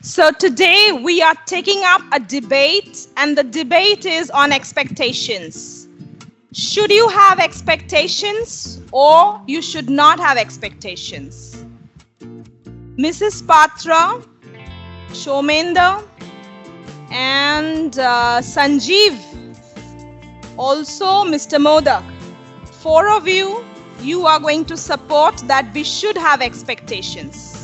So today we are taking up a debate, and the debate is on expectations. Should you have expectations or you should not have expectations? Mrs. Patra, Shomenda, and Sanjeev, also Mr. Modak. Four of you are going to support that we should have expectations.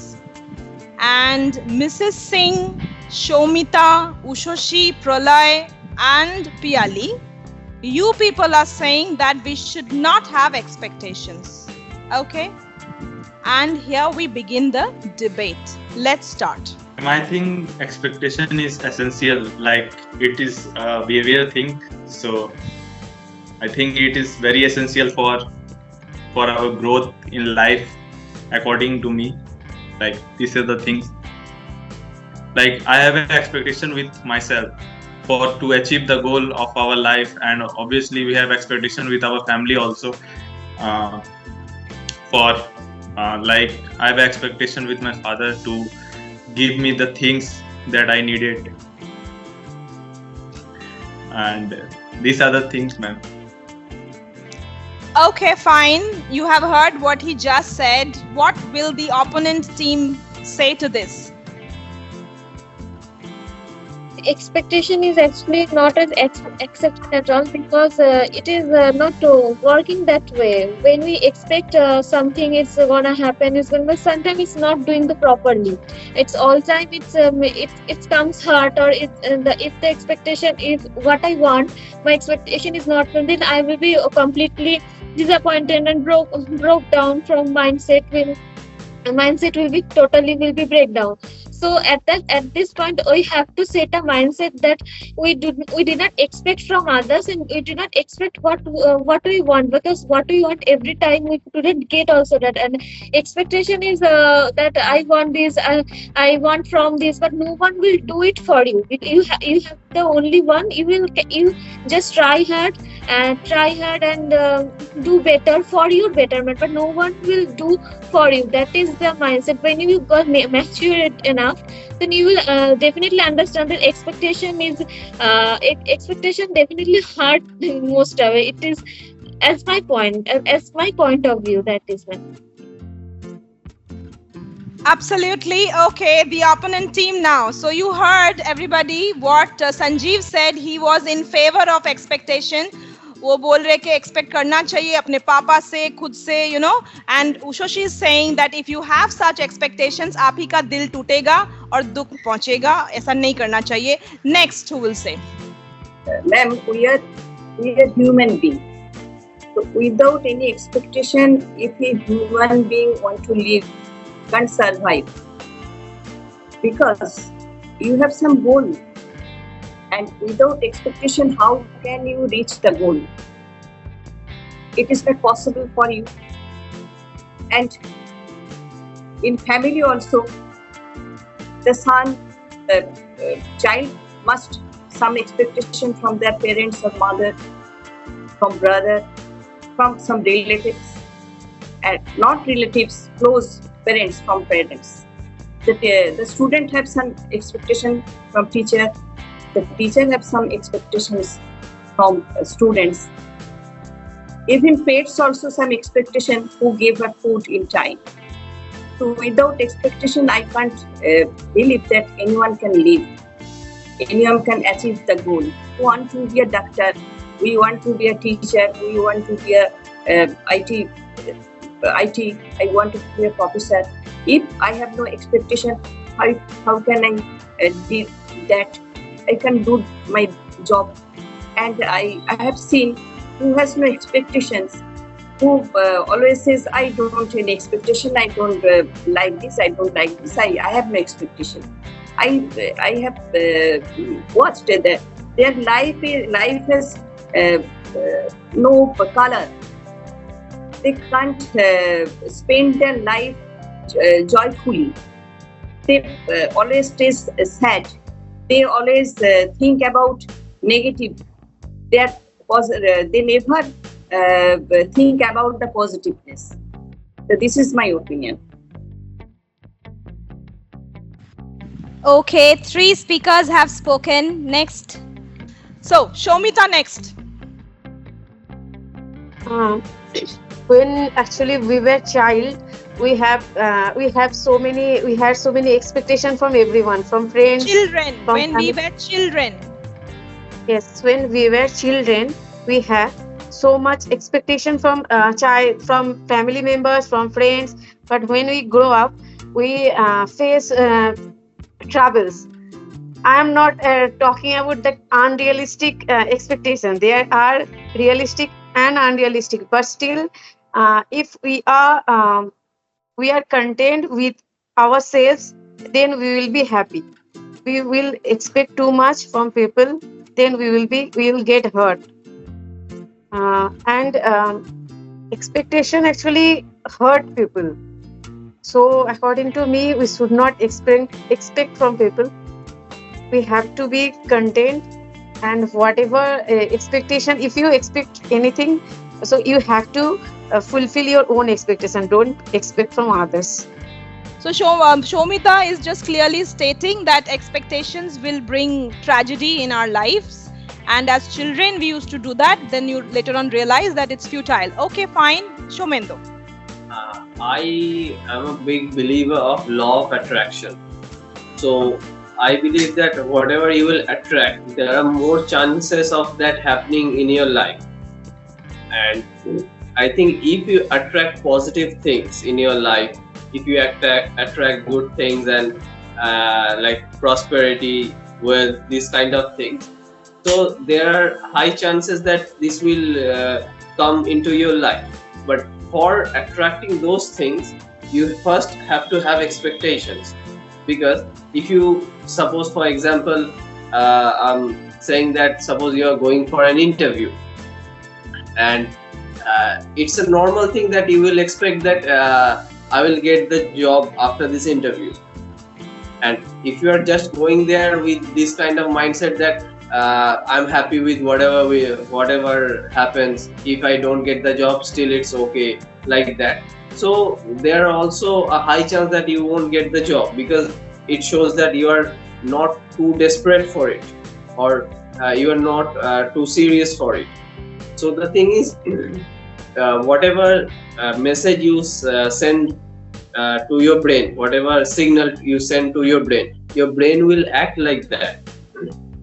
And Mrs. Singh, Shomita, Ushoshi, Pralay, and Piali, you people are saying that we should not have expectations. Okay? And here we begin the debate. Let's start. I think expectation is essential, like it is a behavior thing. So I think it is very essential for our growth in life, according to me. Like these are the things. Like I have an expectation with myself to achieve the goal of our life, and obviously we have expectation with our family also. Like I have expectation with my father to give me the things that I needed, and these are the things, ma'am. Okay, fine. You have heard what he just said. What will the opponent team say to this? Expectation is actually not as accepted at all, because it is not working that way. When we expect something is gonna happen, but sometimes it's not doing the properly. It's all time it comes hard, or if the expectation is what I want, my expectation is not, then I will be completely disappointed and broke down from mindset. Mindset will be breakdown. So at this point, we have to set a mindset that we did not expect from others, and we do not expect what we want, because what we want every time we couldn't get also that. And expectation is that I want this, I want from this, but no one will do it for you. You have the only one. You just try hard and do better for your betterment, but no one will do for you. That is the mindset. When you got mature enough, then you will definitely understand that expectation definitely hard most of it. It is as my point of view. That is my. Absolutely. Okay, the opponent team now. So you heard everybody what Sanjeev said. He was in favor of expectation. वो बोल रहे कि expect करना चाहिए अपने पापा से, खुद से, you know. And Ushoshi is saying that if you have such expectations, आप ही का दिल टूटेगा और दुख पहुंचेगा. ऐसा नहीं करना चाहिए. Next, who will say? Ma'am, we are human being. So without any expectation, if a human being want to live, can't survive, because you have some goal. And without expectation, how can you reach the goal? It is not possible for you. And in family also, the child must some expectation from their parents or mother, from brother, from some relatives, and not relatives, close parents, from parents. The student have some expectation from teacher. The teacher have some expectations from students. Even pets also some expectation, who gave her food in time. So without expectation, I can't believe that anyone can live. Anyone can achieve the goal. We want to be a doctor. We want to be a teacher. We want to be a IT. I want to be a professor. If I have no expectation, how can I do that? I can do my job. And I have seen who has no expectations, who always says, I don't want any expectation, I don't like this, I don't like this, I have no expectation. I have watched their life has no color. They can't spend their life joyfully. They always stay sad. They always think about negative. They never think about the positiveness. So this is my opinion. Okay, 3 speakers have spoken. Next. So, Shomita next. Uh, when actually we were child, we had so many expectations from everyone, from friends, Children. from When we family. were children. Yes, when we were children, we had so much expectation from from family members, from friends. But when we grow up, we face troubles. I am not talking about the unrealistic expectation. There are realistic and unrealistic, but still, if we are content with ourselves, then we will be happy. We will expect too much from people, then we will get hurt. And expectation actually hurt people. So according to me, we should not expect from people. We have to be content, and whatever expectation, if you expect anything, so you have to fulfill your own expectation. Don't expect from others. So, Shomita is just clearly stating that expectations will bring tragedy in our lives. And as children, we used to do that. Then you later on realize that it's futile. Okay, fine. Shomendo. I am a big believer of law of attraction. So I believe that whatever you will attract, there are more chances of that happening in your life. And I think if you attract positive things in your life, if you attract good things and like prosperity with these kind of things, so there are high chances that this will come into your life. But for attracting those things, you first have to have expectations. Because if you suppose, for example, I'm saying that suppose you are going for an interview, and it's a normal thing that you will expect that I will get the job after this interview. And if you are just going there with this kind of mindset that I'm happy with whatever happens, if I don't get the job, still it's okay, like that. So there are also a high chance that you won't get the job, because it shows that you are not too desperate for it, or you are not too serious for it. So the thing is, whatever message you send to your brain, whatever signal you send to your brain will act like that.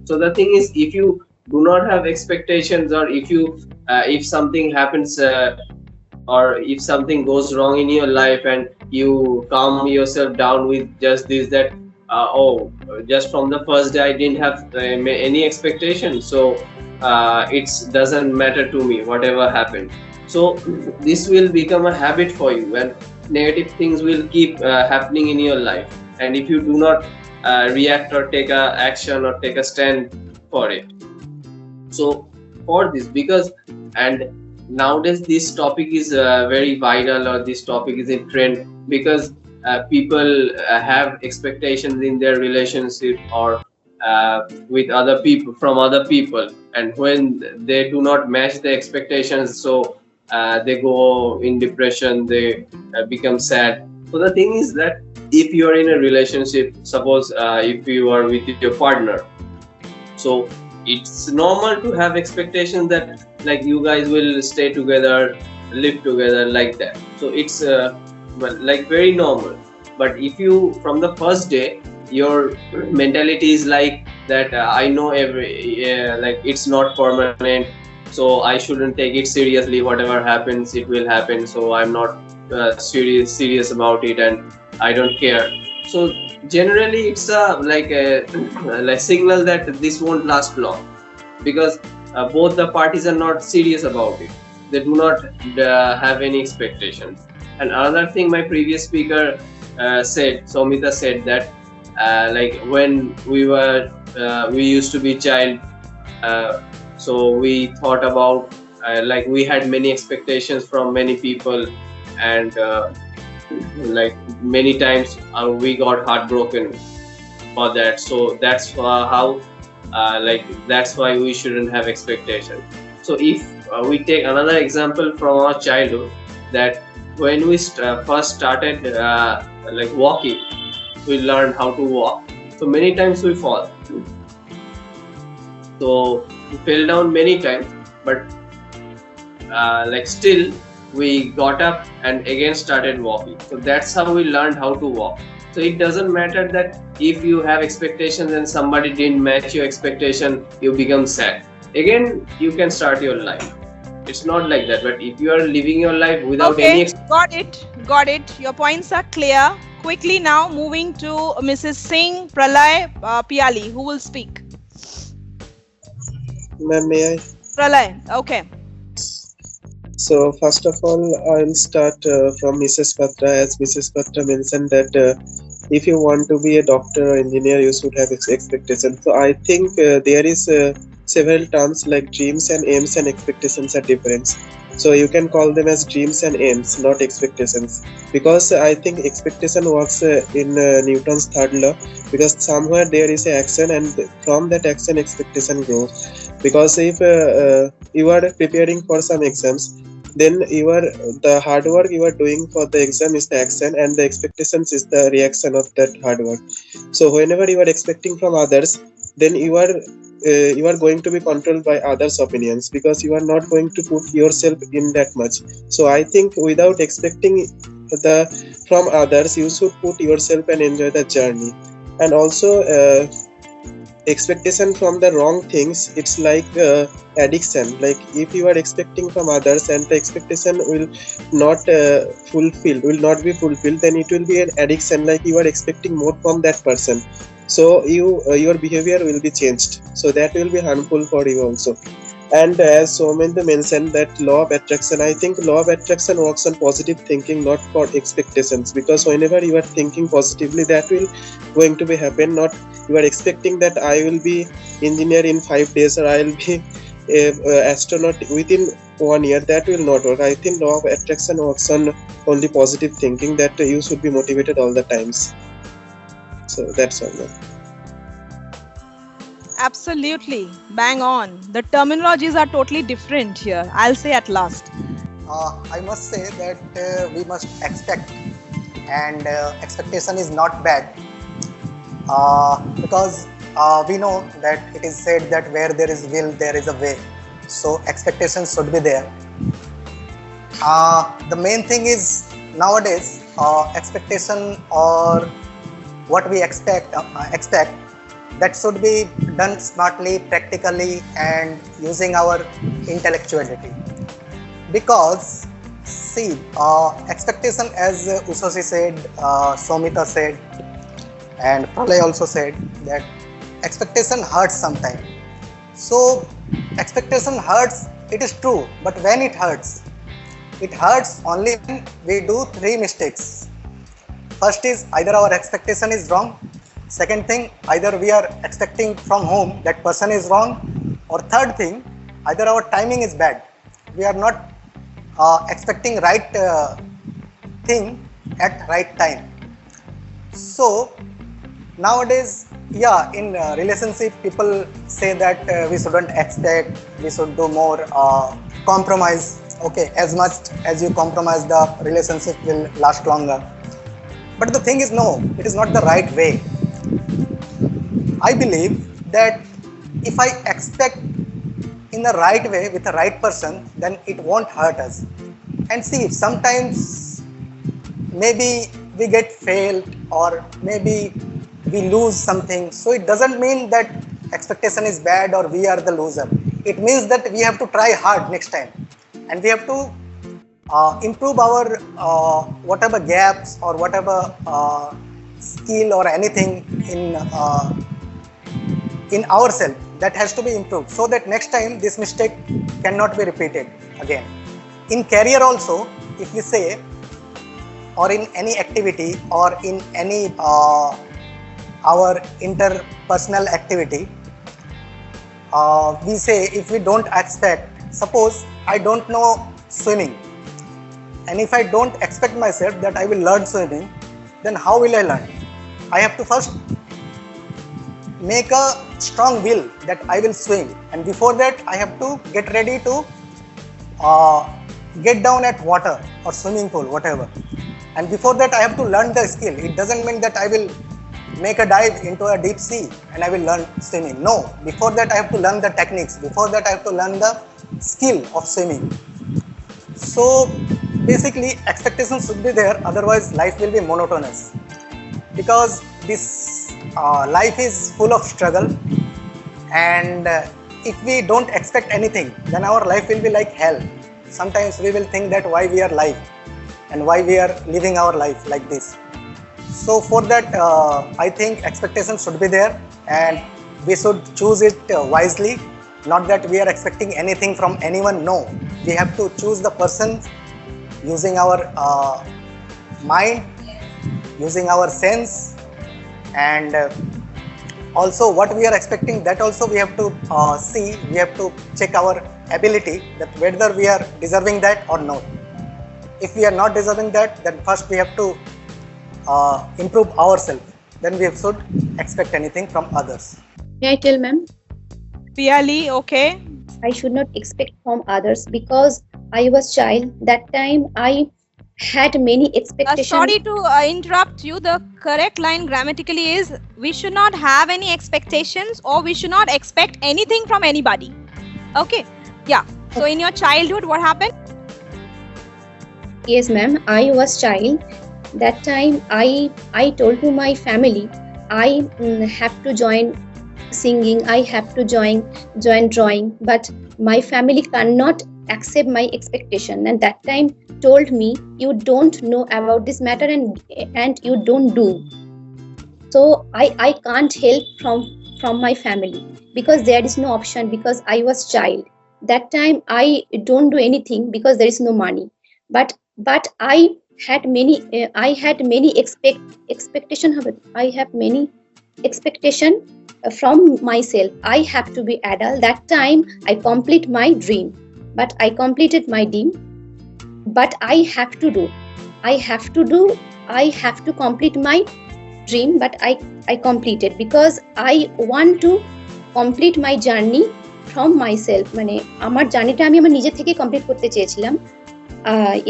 So the thing is, if you do not have expectations, or if something happens, or if something goes wrong in your life, and you calm yourself down with just this, that just from the first day I didn't have any expectation, so it doesn't matter to me whatever happened. So this will become a habit for you, and negative things will keep happening in your life. And if you do not react or take a action or take a stand for it, so for this, because and nowadays this topic is very viral, or this topic is in trend, because people have expectations in their relationship, or with other people, from other people, and when they do not match the expectations, so they go in depression, they become sad. So the thing is that if you are in a relationship, suppose if you are with your partner, so it's normal to have expectations that like you guys will stay together, live together, like that. So it's like very normal. But if you, from the first day, your mentality is like that, I know like it's not permanent, so I shouldn't take it seriously, whatever happens it will happen, so I'm not serious about it, and I don't care. So generally it's a like a signal that this won't last long, because both the parties are not serious about it, they do not have any expectations. And another thing my previous speaker Somita said that like when we used to be child, so we thought about like we had many expectations from many people, and like many times we got heartbroken for that. So that's how like that's why we shouldn't have expectation. So if we take another example from our childhood, that when we first started like walking, we learned how to walk. So many times we fall. So we fell down many times, but like still we got up and again started walking. So that's how we learned how to walk. So it doesn't matter that if you have expectations and somebody didn't match your expectation, you become sad. Again, you can start your life. It's not like that. But if you are living your life without any Got it. Your points are clear. Quickly now, moving to Mrs. Singh, Pralay, Piali, who will speak. Ma'am, may I? Pralay, okay. So first of all, I'll start from Mrs. Patra. As Mrs. Patra mentioned that if you want to be a doctor or engineer, you should have expectations. So I think there is several terms like dreams and aims and expectations are different. So you can call them as dreams and aims, not expectations. Because I think expectation works in Newton's third law. Because somewhere there is an action, and from that action, expectation grows. Because if you are preparing for some exams, then the hard work you are doing for the exam is the action, and the expectations is the reaction of that hard work. So whenever you are expecting from others, then you are going to be controlled by others' opinions, because you are not going to put yourself in that much. So I think without expecting from others, you should put yourself and enjoy the journey. And also expectation from the wrong things, it's like addiction. Like if you are expecting from others and the expectation will not be fulfilled, then it will be an addiction. Like you are expecting more from that person, so your behavior will be changed, so that will be harmful for you also. And as Soumendra mentioned, that law of attraction, I think law of attraction works on positive thinking, not for expectations. Because whenever you are thinking positively, that will going to be happen. Not you are expecting that I will be engineer in 5 days, or I will be astronaut within 1 year. That will not work. I think law of attraction works on only positive thinking, that you should be motivated all the times. So that's all. Absolutely. Bang on. The terminologies are totally different here. I'll say at last. I must say that we must expect, and expectation is not bad, because we know that it is said that where there is will, there is a way. So expectations should be there. The main thing is nowadays expectation, or what we expect that should be done smartly, practically, and using our intellectuality. Because see, expectation, as Ushoshi said, Soumita said, and Pralay also said, that expectation hurts sometimes. So expectation hurts, it is true, but when it hurts only when we do 3 mistakes. First is either our expectation is wrong. Second thing, either we are expecting from whom that person is wrong. Or third thing, either our timing is bad. We are not expecting right thing at right time. So nowadays, in relationship, people say that we shouldn't expect, we should do more compromise. Okay, as much as you compromise, the relationship will last longer. But the thing is, no, it is not the right way. I believe that if I expect in the right way with the right person, then it won't hurt us. And see, sometimes maybe we get failed, or maybe we lose something. So it doesn't mean that expectation is bad or we are the loser. It means that we have to try hard next time, and we have to improve our whatever gaps or whatever skill or anything in ourselves that has to be improved, so that next time this mistake cannot be repeated again. In career also, if we say, or in any activity, or in any our interpersonal activity, we say, if we don't expect, suppose I don't know swimming, and if I don't expect myself that I will learn swimming, then how will I learn? I have to first make a strong will that I will swim, and before that I have to get ready to get down at water or swimming pool, whatever, and before that I have to learn the skill. It doesn't mean that I will make a dive into a deep sea and I will learn swimming. No, before that I have to learn the techniques. Before that I have to learn the skill of swimming. So basically expectations should be there, otherwise life will be monotonous. Because this life is full of struggle, and if we don't expect anything, then our life will be like hell. Sometimes we will think that why we are alive and why we are living our life like this. So for that, I think expectations should be there, and we should choose it wisely. Not that we are expecting anything from anyone. No, we have to choose the person using our mind, using our sense, and also what we are expecting, that also we have to see. We have to check our ability, that whether we are deserving that or not. If we are not deserving that, then first we have to improve ourselves. Then we should expect anything from others. May I tell, ma'am? Piali, okay. I should not expect from others because I was child. That time I had many expectations. Sorry to interrupt you. The correct line grammatically is we should not have any expectations, or we should not expect anything from anybody. Okay. Yeah. So in your childhood, what happened? Yes, ma'am. I was child. That time I told to my family I have to join singing. I have to join drawing. But my family cannot accept my expectation, and that time told me you don't know about this matter and you don't do. So I can't help from my family because there is no option, because I was child. That time I don't do anything because there is no money. But I had many expectation. I have many expectation from myself. I have to be adult. That time I complete my dream. But I completed my dream. But I have to complete my dream. But I completed because I want to complete my journey from myself. মানে আমার জার্নিটা আমি আমার নিজে থেকে complete করতে চেয়েছিলাম.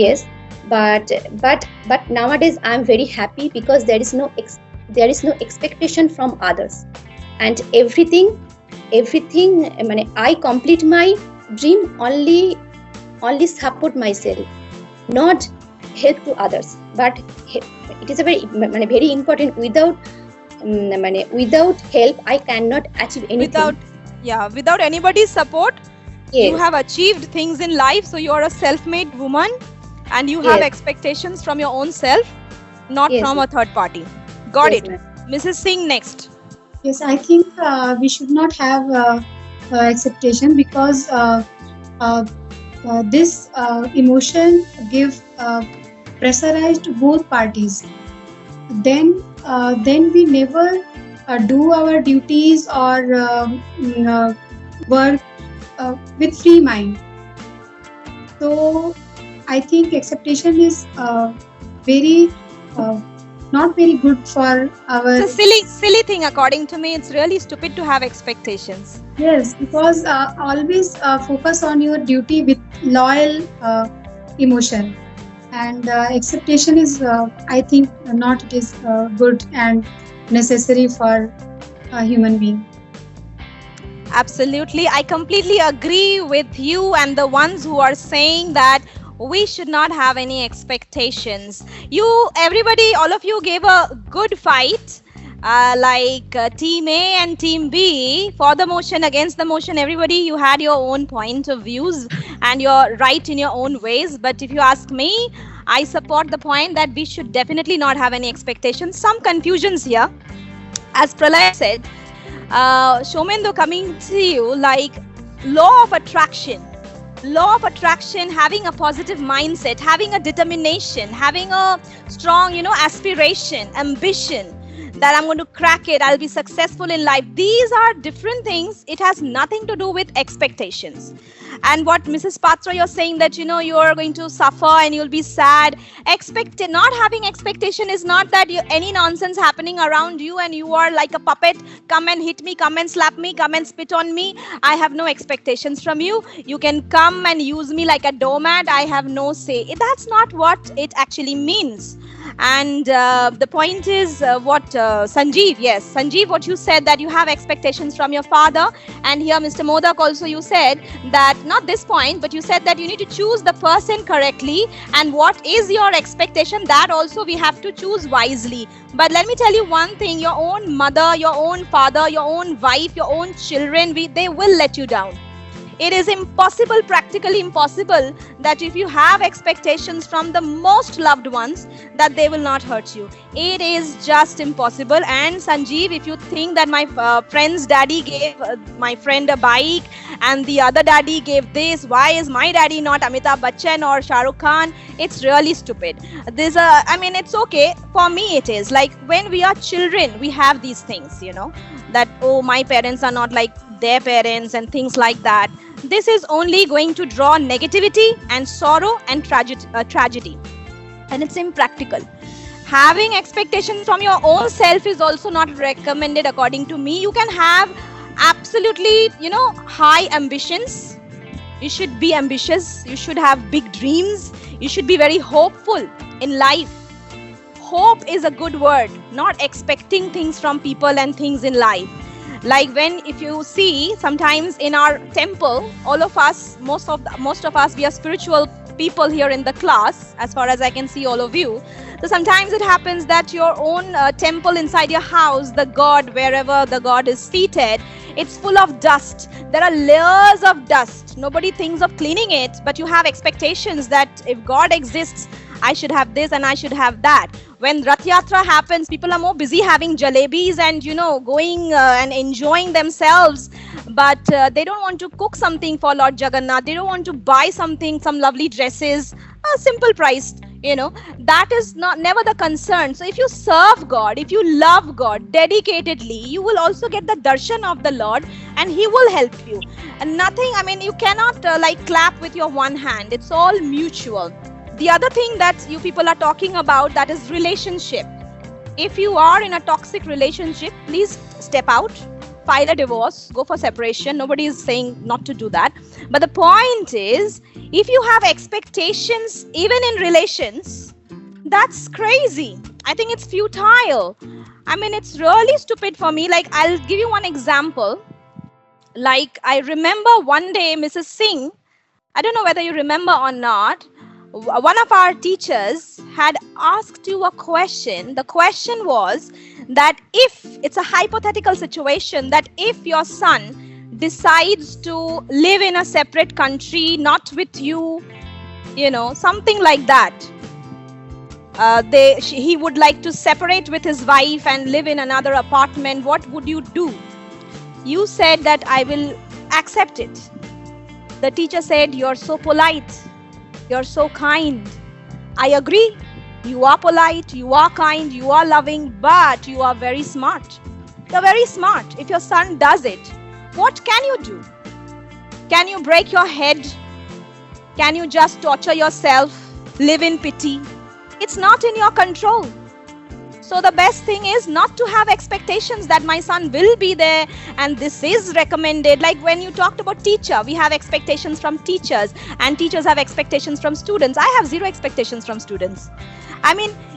Yes, but nowadays I am very happy because there is no expectation from others, and everything মানে I complete my dream only support myself, not help to others. But it is a very important. Without help I cannot achieve anything. Without anybody's support, yes. You have achieved things in life. So you are a self-made woman, and you have expectations from your own self, not from a third party. Got it. Mrs. Singh, next. Yes, I think we should not have expectation because this emotion give pressurized to both parties. Then we never do our duties or work with free mind. So I think expectation is very not very good for our. It's a silly thing according to me. It's really stupid to have expectations. Yes, because always focus on your duty with loyal emotion, and expectation is I think not it is good and necessary for a human being. Absolutely. I completely agree with you and the ones who are saying that we should not have any expectations. Everybody, all of you gave a good fight, like Team A and Team B for the motion, against the motion. Everybody, you had your own point of views and you're right in your own ways. But if you ask me, I support the point that we should definitely not have any expectations. Some confusions here. As Pralay said, Shomendo, coming to you, like law of attraction, having a positive mindset, having a determination, having a strong, aspiration, ambition, that I'm going to crack it, I'll be successful in life. These are different things. It has nothing to do with expectations. And what Mrs. Patra, you're saying that, you know, you are going to suffer and you'll be sad. Not having expectation is not that any nonsense happening around you and you are like a puppet. Come and hit me, come and slap me, come and spit on me. I have no expectations from you. You can come and use me like a doormat. I have no say. That's not what it actually means. And the point is Sanjeev, what you said, that you have expectations from your father. And here, Mr. Modak, also you said that, not this point, but you said that you need to choose the person correctly. And what is your expectation, that also we have to choose wisely. But let me tell you one thing, your own mother, your own father, your own wife, your own children, they will let you down. It is impossible, practically impossible, that if you have expectations from the most loved ones, that they will not hurt you. It is just impossible. And Sanjeev, if you think that my friend's daddy gave my friend a bike and the other daddy gave this, why is my daddy not Amitabh Bachchan or Shah Rukh Khan? It's really stupid. It's okay. For me, it is. Like, when we are children, we have these things, you know, that, oh, my parents are not like their parents and things like that. This is only going to draw negativity and sorrow and tragedy. And it's impractical. Having expectations from your own self is also not recommended, according to me. You can have absolutely, you know, high ambitions. You should be ambitious. You should have big dreams. You should be very hopeful in life. Hope is a good word, not expecting things from people and things in life. Like, if you see, sometimes in our temple, all of us, most of us, we are spiritual people here in the class, as far as I can see all of you. So sometimes it happens that your own temple inside your house, the God, wherever the God is seated, it's full of dust. There are layers of dust. Nobody thinks of cleaning it, but you have expectations that if God exists, I should have this and I should have that. When Rath Yatra happens, people are more busy having jalebis and, you know, going and enjoying themselves. But they don't want to cook something for Lord Jagannath. They don't want to buy something, some lovely dresses, simple priced, you know. That is never the concern. So if you serve God, if you love God dedicatedly, you will also get the darshan of the Lord and He will help you. And nothing, you cannot clap with your one hand. It's all mutual. The other thing that you people are talking about, that is relationship. If you are in a toxic relationship, please step out, file a divorce, go for separation. Nobody is saying not to do that. But the point is, if you have expectations, even in relations, that's crazy. I think it's futile. It's really stupid for me. Like, I'll give you one example. Like, I remember one day, Mrs. Singh, I don't know whether you remember or not, one of our teachers had asked you a question. The question was that if it's a hypothetical situation, that if your son decides to live in a separate country, not with you, you know, something like that, he would like to separate with his wife and live in another apartment, what would you do? You said that I will accept it. The teacher said, you're so polite. You're so kind. I agree. You are polite, you are kind, you are loving, but you are very smart. You're very smart. If your son does it, what can you do? Can you break your head? Can you just torture yourself? Live in pity? It's not in your control. So the best thing is not to have expectations that my son will be there and this is recommended. Like when you talked about teacher, we have expectations from teachers and teachers have expectations from students. I have zero expectations from students.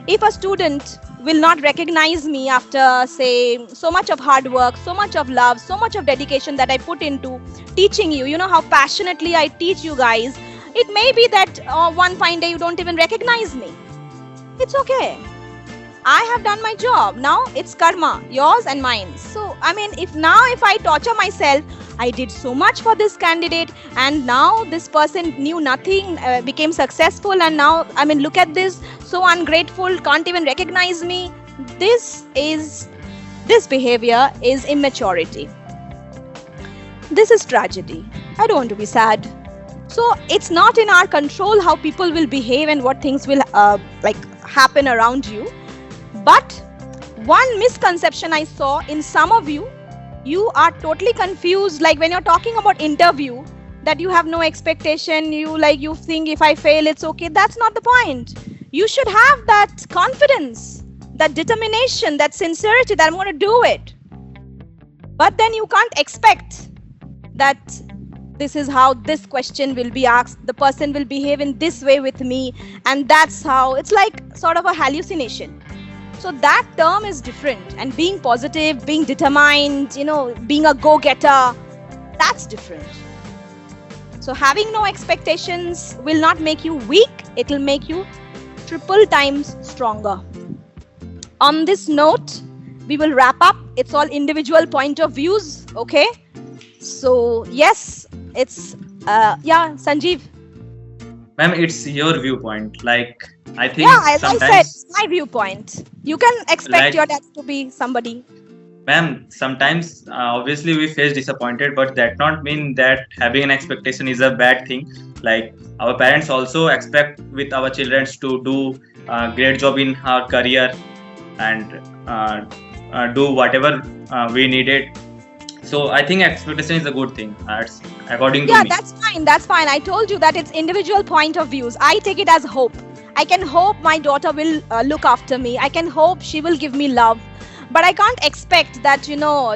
If a student will not recognize me after, say, so much of hard work, so much of love, so much of dedication that I put into teaching you, you know how passionately I teach you guys, it may be that one fine day you don't even recognize me. It's okay. I have done my job. Now it's karma, yours and mine. So, if I torture myself, I did so much for this candidate and now this person knew nothing, became successful and now, look at this, so ungrateful, can't even recognize me. This behavior is immaturity. This is tragedy. I don't want to be sad. So it's not in our control how people will behave and what things will happen around you. But one misconception I saw in some of you, you are totally confused. Like when you're talking about interview, that you have no expectation, you think if I fail it's okay. That's not the point. You should have that confidence, that determination, that sincerity that I'm going to do it. But then you can't expect that this is how this question will be asked, the person will behave in this way with me, and that's how. It's like sort of a hallucination. So that term is different. And being positive, being determined, being a go-getter, that's different. So having no expectations will not make you weak, it will make you triple times stronger. On this note, we will wrap up. It's all individual point of views, okay? So yes, it's Sanjeev. Ma'am, it's your viewpoint. Like, I think as I said, it's my viewpoint. You can expect your dad to be somebody. Ma'am, sometimes obviously we face disappointed, but that not mean that having an expectation is a bad thing. Like, our parents also expect with our children to do a great job in our career and do whatever we needed. So I think expectation is a good thing. That's according to me. That's fine. I told you that it's individual point of views. I take it as hope. I can hope my daughter will look after me. I can hope she will give me love. But I can't expect that,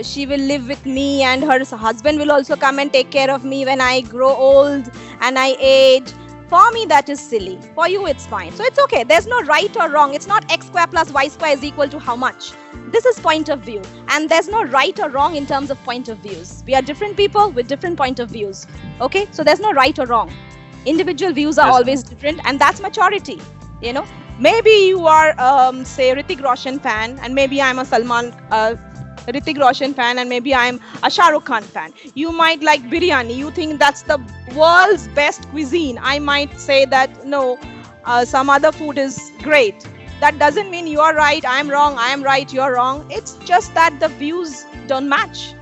she will live with me and her husband will also come and take care of me when I grow old and I age. For me, that is silly. For you, it's fine. So it's okay. There's no right or wrong. It's not x square plus y square is equal to how much. This is point of view. And there's no right or wrong in terms of point of views. We are different people with different point of views. Okay? So there's no right or wrong. Individual views are always different, and that's maturity. Maybe you are, say, Hrithik Roshan fan, and maybe I'm a Hrithik Roshan fan, and maybe I'm a Shah Rukh Khan fan. You might like biryani. You think that's the world's best cuisine. I might say that, no, some other food is great. That doesn't mean you're right, I'm wrong, I'm right, you're wrong. It's just that the views don't match.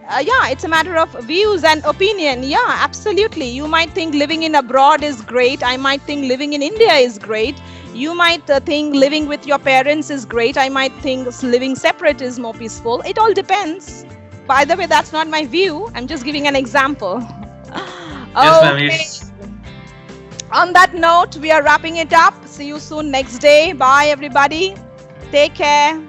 It's a matter of views and opinion. Yeah, absolutely. You might think living in abroad is great. I might think living in India is great. You might think living with your parents is great. I might think living separate is more peaceful. It all depends. By the way, that's not my view. I'm just giving an example. Okay. On that note, we are wrapping it up. See you soon next day. Bye, everybody. Take care.